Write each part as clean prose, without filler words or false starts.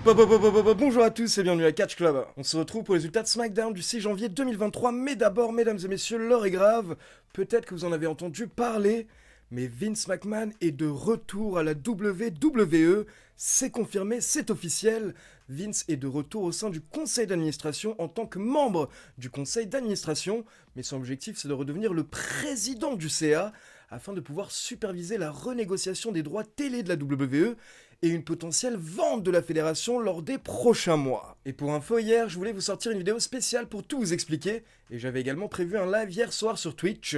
Bonjour à tous et bienvenue à Catch Club. On se retrouve pour les résultats de SmackDown du 6 janvier 2023, mais d'abord, mesdames et messieurs, l'heure est grave. Peut-être que vous en avez entendu parler, mais Vince McMahon est de retour à la WWE. C'est confirmé, c'est officiel. Vince est de retour au sein du conseil d'administration en tant que membre du conseil d'administration, mais son objectif c'est de redevenir le président du CA afin de pouvoir superviser la renégociation des droits télé de la WWE et une potentielle vente de la fédération lors des prochains mois. Et pour info, hier, je voulais vous sortir une vidéo spéciale pour tout vous expliquer, et j'avais également prévu un live hier soir sur Twitch.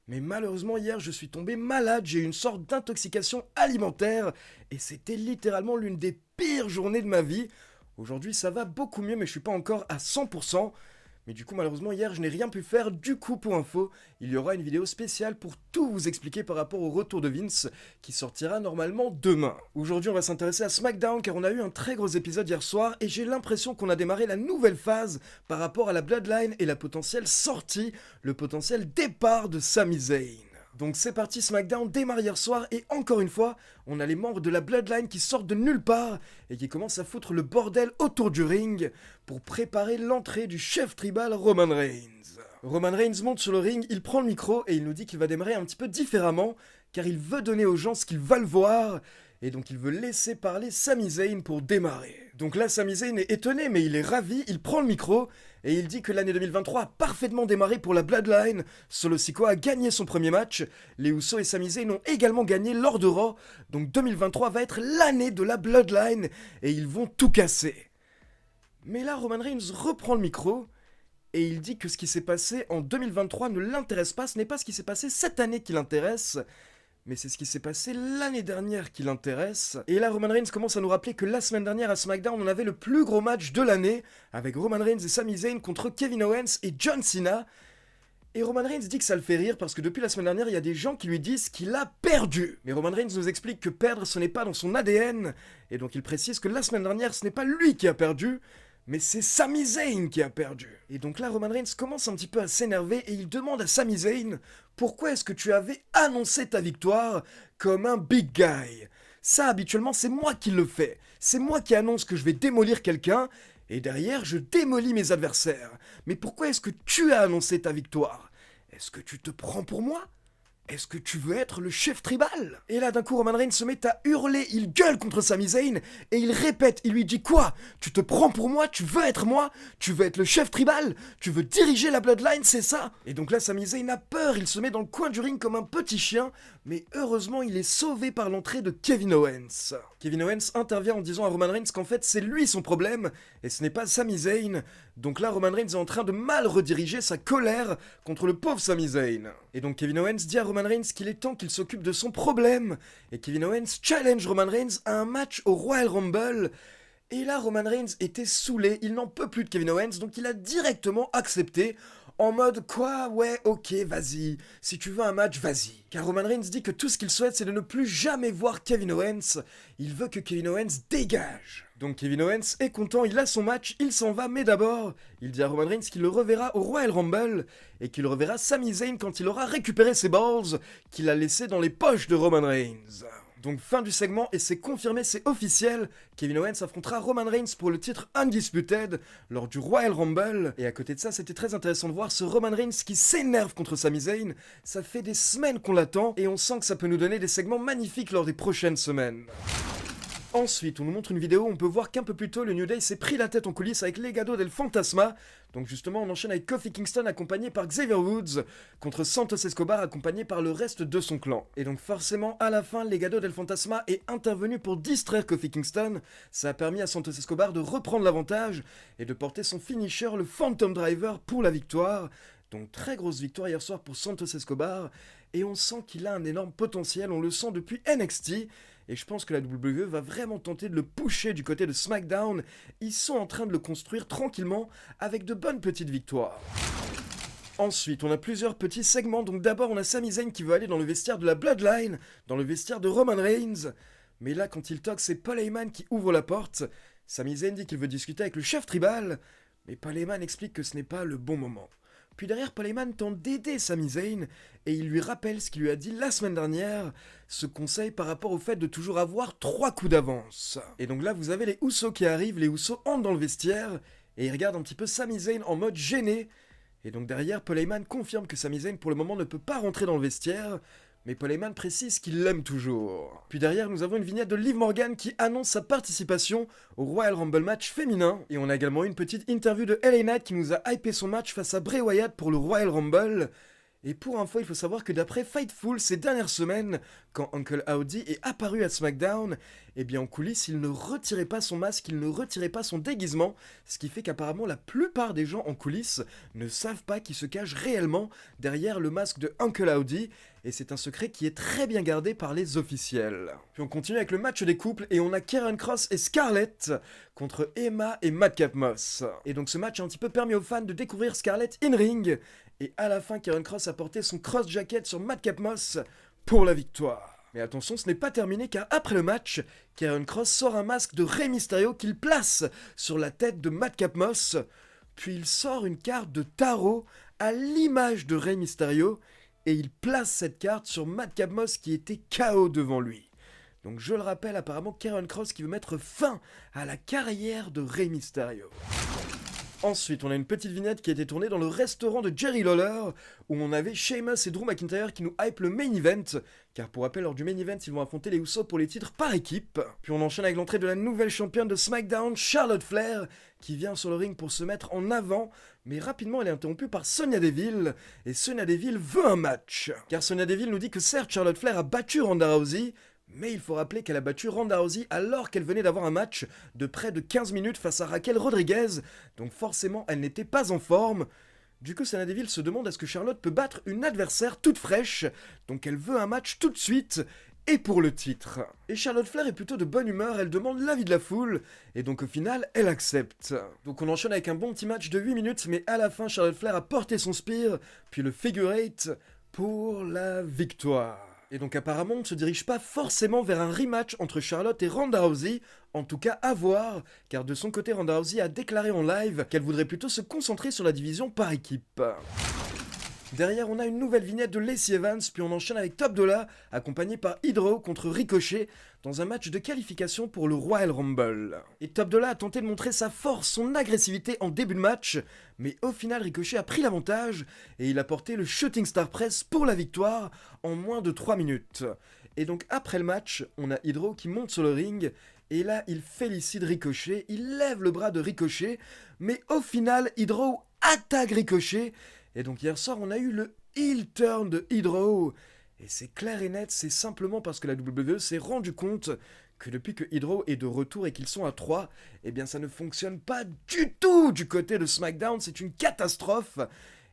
Mais malheureusement, hier, je suis tombé malade, j'ai eu une sorte d'intoxication alimentaire, et c'était littéralement l'une des pires journées de ma vie. Aujourd'hui, ça va beaucoup mieux, mais je suis pas encore à 100%. Mais du coup, malheureusement, hier, je n'ai rien pu faire. Du coup, pour info, il y aura une vidéo spéciale pour tout vous expliquer par rapport au retour de Vince, qui sortira normalement demain. Aujourd'hui, on va s'intéresser à SmackDown, car on a eu un très gros épisode hier soir, et j'ai l'impression qu'on a démarré la nouvelle phase par rapport à la Bloodline et la potentielle sortie, le potentiel départ de Sami Zayn. Donc c'est parti, SmackDown démarre hier soir et encore une fois, on a les membres de la Bloodline qui sortent de nulle part et qui commencent à foutre le bordel autour du ring pour préparer l'entrée du chef tribal Roman Reigns. Roman Reigns monte sur le ring, il prend le micro et il nous dit qu'il va démarrer un petit peu différemment car il veut donner aux gens ce qu'ils veulent voir et donc il veut laisser parler Sami Zayn pour démarrer. Donc là, Sami Zayn est étonné mais il est ravi, il prend le micro et il dit que l'année 2023 a parfaitement démarré pour la Bloodline. Solo Sikoa a gagné son premier match. Les Usos et Sami Zayn ont également gagné lors de Raw. Donc 2023 va être l'année de la Bloodline et ils vont tout casser. Mais là, Roman Reigns reprend le micro et il dit que ce qui s'est passé en 2023 ne l'intéresse pas. Ce n'est pas ce qui s'est passé cette année qui l'intéresse, mais c'est ce qui s'est passé l'année dernière qui l'intéresse. Et là, Roman Reigns commence à nous rappeler que la semaine dernière à SmackDown, on avait le plus gros match de l'année, avec Roman Reigns et Sami Zayn contre Kevin Owens et John Cena. Et Roman Reigns dit que ça le fait rire parce que depuis la semaine dernière, il y a des gens qui lui disent qu'il a perdu. Mais Roman Reigns nous explique que perdre, ce n'est pas dans son ADN. Et donc il précise que la semaine dernière, ce n'est pas lui qui a perdu, mais c'est Sami Zayn qui a perdu. Et donc là, Roman Reigns commence un petit peu à s'énerver et il demande à Sami Zayn « Pourquoi est-ce que tu avais annoncé ta victoire comme un big guy ?» Ça, habituellement, c'est moi qui le fais. C'est moi qui annonce que je vais démolir quelqu'un et derrière, je démolis mes adversaires. Mais pourquoi est-ce que tu as annoncé ta victoire? Est-ce que tu te prends pour moi? Est-ce que tu veux être le chef tribal? Et là d'un coup Roman Reigns se met à hurler, il gueule contre Sami Zayn et il répète, il lui dit quoi? Tu te prends pour moi? Tu veux être moi? Tu veux être le chef tribal? Tu veux diriger la Bloodline, c'est ça? Et donc là Sami Zayn a peur, il se met dans le coin du ring comme un petit chien, mais heureusement il est sauvé par l'entrée de Kevin Owens. Kevin Owens intervient en disant à Roman Reigns qu'en fait c'est lui son problème et ce n'est pas Sami Zayn. Donc là Roman Reigns est en train de mal rediriger sa colère contre le pauvre Sami Zayn. Et donc Kevin Owens dit à Roman Reigns qu'il est temps qu'il s'occupe de son problème. Et Kevin Owens challenge Roman Reigns à un match au Royal Rumble. Et là Roman Reigns était saoulé, il n'en peut plus de Kevin Owens, donc il a directement accepté. En mode quoi, ouais, ok, vas-y. Si tu veux un match, vas-y. Car Roman Reigns dit que tout ce qu'il souhaite, c'est de ne plus jamais voir Kevin Owens. Il veut que Kevin Owens dégage. Donc Kevin Owens est content, il a son match, il s'en va, mais d'abord, il dit à Roman Reigns qu'il le reverra au Royal Rumble et qu'il reverra Sami Zayn quand il aura récupéré ses balls qu'il a laissés dans les poches de Roman Reigns. Donc fin du segment et c'est confirmé, c'est officiel, Kevin Owens affrontera Roman Reigns pour le titre Undisputed lors du Royal Rumble. Et à côté de ça, c'était très intéressant de voir ce Roman Reigns qui s'énerve contre Sami Zayn. Ça fait des semaines qu'on l'attend et on sent que ça peut nous donner des segments magnifiques lors des prochaines semaines. Ensuite, on nous montre une vidéo où on peut voir qu'un peu plus tôt, le New Day s'est pris la tête en coulisses avec Legado del Fantasma. Donc justement, on enchaîne avec Kofi Kingston accompagné par Xavier Woods contre Santos Escobar accompagné par le reste de son clan. Et donc forcément, à la fin, Legado del Fantasma est intervenu pour distraire Kofi Kingston. Ça a permis à Santos Escobar de reprendre l'avantage et de porter son finisher, le Phantom Driver, pour la victoire. Donc très grosse victoire hier soir pour Santos Escobar. Et on sent qu'il a un énorme potentiel, on le sent depuis NXT. Et je pense que la WWE va vraiment tenter de le pusher du côté de SmackDown. Ils sont en train de le construire tranquillement avec de bonnes petites victoires. Ensuite, on a plusieurs petits segments. Donc d'abord, on a Sami Zayn qui veut aller dans le vestiaire de la Bloodline, dans le vestiaire de Roman Reigns. Mais là, quand il toque, c'est Paul Heyman qui ouvre la porte. Sami Zayn dit qu'il veut discuter avec le chef tribal. Mais Paul Heyman explique que ce n'est pas le bon moment. Puis derrière, Paul Heyman tente d'aider Sami Zayn et il lui rappelle ce qu'il lui a dit la semaine dernière, ce conseil par rapport au fait de toujours avoir 3 coups d'avance. Et donc là, vous avez les Usos qui arrivent, les Usos entrent dans le vestiaire et ils regardent un petit peu Sami Zayn en mode gêné. Et donc derrière, Paul Heyman confirme que Sami Zayn pour le moment ne peut pas rentrer dans le vestiaire, mais Paul Heyman précise qu'il l'aime toujours. Puis derrière, nous avons une vignette de Liv Morgan qui annonce sa participation au Royal Rumble match féminin. Et on a également une petite interview de LA Knight qui nous a hypé son match face à Bray Wyatt pour le Royal Rumble. Et pour info, il faut savoir que d'après Fightful, ces dernières semaines, quand Uncle Howdy est apparu à SmackDown, eh bien en coulisses, il ne retirait pas son masque, il ne retirait pas son déguisement, ce qui fait qu'apparemment la plupart des gens en coulisses ne savent pas qu'il se cache réellement derrière le masque de Uncle Howdy, et c'est un secret qui est très bien gardé par les officiels. Puis on continue avec le match des couples, et on a Karrion Kross et Scarlett contre Emma et Madcap Moss. Et donc ce match a un petit peu permis aux fans de découvrir Scarlett in-ring, et à la fin, Karrion Kross a porté son cross jacket sur Madcap Moss pour la victoire. Mais attention, ce n'est pas terminé car après le match, Karrion Kross sort un masque de Rey Mysterio qu'il place sur la tête de Madcap Moss, puis il sort une carte de tarot à l'image de Rey Mysterio et il place cette carte sur Madcap Moss qui était KO devant lui. Donc je le rappelle, apparemment Karrion Kross qui veut mettre fin à la carrière de Rey Mysterio. Ensuite, on a une petite vignette qui a été tournée dans le restaurant de Jerry Lawler, où on avait Sheamus et Drew McIntyre qui nous hype le main event, car pour rappel, lors du main event, ils vont affronter les Usos pour les titres par équipe. Puis on enchaîne avec l'entrée de la nouvelle championne de SmackDown, Charlotte Flair, qui vient sur le ring pour se mettre en avant, mais rapidement elle est interrompue par Sonya Deville, et Sonya Deville veut un match. Car Sonya Deville nous dit que certes, Charlotte Flair a battu Ronda Rousey, mais il faut rappeler qu'elle a battu Ronda Rousey alors qu'elle venait d'avoir un match de près de 15 minutes face à Raquel Rodriguez, donc forcément elle n'était pas en forme. Du coup, Sonya Deville se demande est-ce que Charlotte peut battre une adversaire toute fraîche, donc elle veut un match tout de suite, et pour le titre. Et Charlotte Flair est plutôt de bonne humeur, elle demande l'avis de la foule, et donc au final, elle accepte. Donc on enchaîne avec un bon petit match de 8 minutes, mais à la fin, Charlotte Flair a porté son spear, puis le figure 8 pour la victoire. Et donc apparemment on ne se dirige pas forcément vers un rematch entre Charlotte et Ronda Rousey, en tout cas à voir, car de son côté Ronda Rousey a déclaré en live qu'elle voudrait plutôt se concentrer sur la division par équipe. Derrière, on a une nouvelle vignette de Lacey Evans, puis on enchaîne avec Top Dollar, accompagné par Hydro contre Ricochet, dans un match de qualification pour le Royal Rumble. Et Top Dollar a tenté de montrer sa force, son agressivité en début de match, mais au final, Ricochet a pris l'avantage, et il a porté le Shooting Star Press pour la victoire en moins de 3 minutes. Et donc après le match, on a Hydro qui monte sur le ring, et là, il félicite Ricochet, il lève le bras de Ricochet, mais au final, Hydro attaque Ricochet. Et donc hier soir, on a eu le heel turn de Hydro. Et c'est clair et net, c'est simplement parce que la WWE s'est rendu compte que depuis que Hydro est de retour et qu'ils sont à 3, eh bien ça ne fonctionne pas du tout du côté de SmackDown, c'est une catastrophe.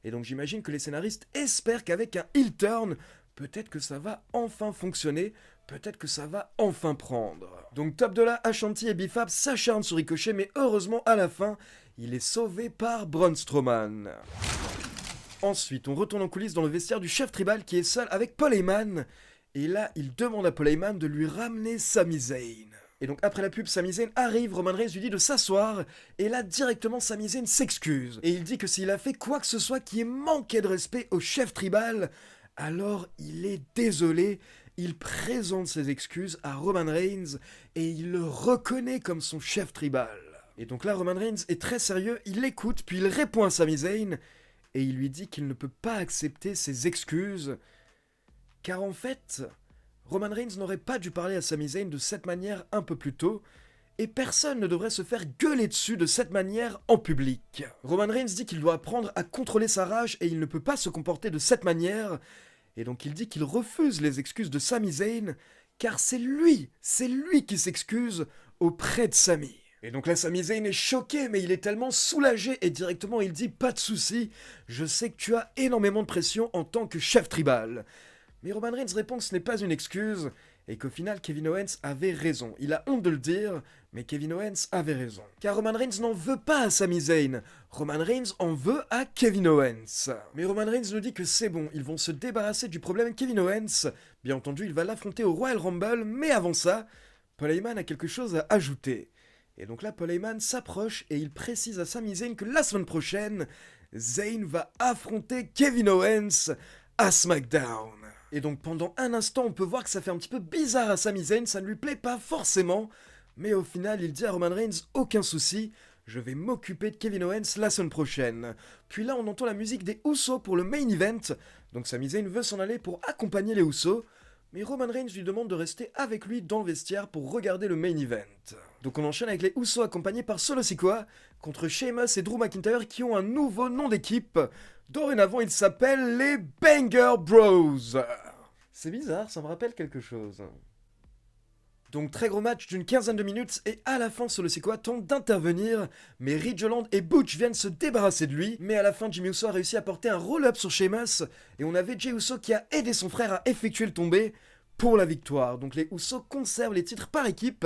Et donc j'imagine que les scénaristes espèrent qu'avec un heel turn, peut-être que ça va enfin fonctionner, peut-être que ça va enfin prendre. Donc Top Dollar, Ashanti et Bifab s'acharnent sur Ricochet, mais heureusement à la fin, il est sauvé par Braun Strowman. Ensuite, on retourne en coulisses dans le vestiaire du chef tribal qui est seul avec Paul Heyman. Et là, il demande à Paul Heyman de lui ramener Sami Zayn. Et donc après la pub, Sami Zayn arrive, Roman Reigns lui dit de s'asseoir. Et là, directement, Sami Zayn s'excuse. Et il dit que s'il a fait quoi que ce soit qui ait manqué de respect au chef tribal, alors il est désolé. Il présente ses excuses à Roman Reigns et il le reconnaît comme son chef tribal. Et donc là, Roman Reigns est très sérieux, il l'écoute, puis il répond à Sami Zayn. Et il lui dit qu'il ne peut pas accepter ses excuses, car en fait, Roman Reigns n'aurait pas dû parler à Sami Zayn de cette manière un peu plus tôt, et personne ne devrait se faire gueuler dessus de cette manière en public. Roman Reigns dit qu'il doit apprendre à contrôler sa rage et il ne peut pas se comporter de cette manière, et donc il dit qu'il refuse les excuses de Sami Zayn, car c'est lui qui s'excuse auprès de Sami. Et donc là, Sami Zayn est choqué, mais il est tellement soulagé et directement il dit « Pas de souci, je sais que tu as énormément de pression en tant que chef tribal. » Mais Roman Reigns répond que ce n'est pas une excuse et qu'au final, Kevin Owens avait raison. Il a honte de le dire, mais Kevin Owens avait raison. Car Roman Reigns n'en veut pas à Sami Zayn, Roman Reigns en veut à Kevin Owens. Mais Roman Reigns nous dit que c'est bon, ils vont se débarrasser du problème Kevin Owens. Bien entendu, il va l'affronter au Royal Rumble, mais avant ça, Paul Heyman a quelque chose à ajouter. Et donc là, Paul Heyman s'approche et il précise à Sami Zayn que la semaine prochaine, Zayn va affronter Kevin Owens à SmackDown. Et donc pendant un instant, on peut voir que ça fait un petit peu bizarre à Sami Zayn, ça ne lui plaît pas forcément, mais au final, il dit à Roman Reigns, aucun souci, je vais m'occuper de Kevin Owens la semaine prochaine. Puis là, on entend la musique des Usos pour le main event, donc Sami Zayn veut s'en aller pour accompagner les Usos, mais Roman Reigns lui demande de rester avec lui dans le vestiaire pour regarder le main event. Donc on enchaîne avec les Usos accompagnés par Solo Sikoa contre Sheamus et Drew McIntyre qui ont un nouveau nom d'équipe. Dorénavant, ils s'appellent les Banger Bros. C'est bizarre, ça me rappelle quelque chose. Donc très gros match d'une quinzaine de minutes et à la fin Solo Sikoa tente d'intervenir, mais Ridge Holland et Butch viennent se débarrasser de lui, mais à la fin Jimmy Uso a réussi à porter un roll-up sur Sheamus et on avait Jey Uso qui a aidé son frère à effectuer le tombé pour la victoire. Donc les Usos conservent les titres par équipe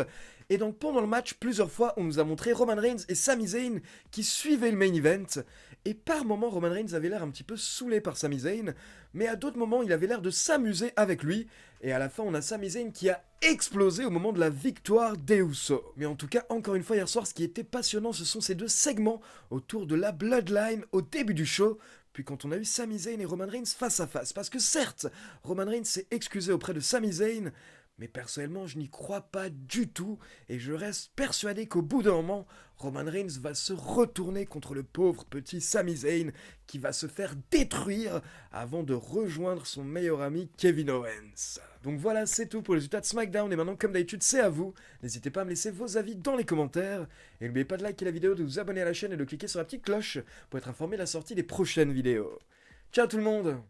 et donc pendant le match plusieurs fois on nous a montré Roman Reigns et Sami Zayn qui suivaient le main event et par moments Roman Reigns avait l'air un petit peu saoulé par Sami Zayn, mais à d'autres moments il avait l'air de s'amuser avec lui. Et à la fin, on a Sami Zayn qui a explosé au moment de la victoire des Usos. Mais en tout cas, encore une fois, hier soir, ce qui était passionnant, ce sont ces deux segments autour de la Bloodline au début du show. Puis quand on a eu Sami Zayn et Roman Reigns face à face. Parce que certes, Roman Reigns s'est excusé auprès de Sami Zayn, mais personnellement, je n'y crois pas du tout. Et je reste persuadé qu'au bout d'un moment, Roman Reigns va se retourner contre le pauvre petit Sami Zayn qui va se faire détruire avant de rejoindre son meilleur ami Kevin Owens. Donc voilà, c'est tout pour les résultats de SmackDown et maintenant comme d'habitude c'est à vous. N'hésitez pas à me laisser vos avis dans les commentaires et n'oubliez pas de liker la vidéo, de vous abonner à la chaîne et de cliquer sur la petite cloche pour être informé de la sortie des prochaines vidéos. Ciao tout le monde!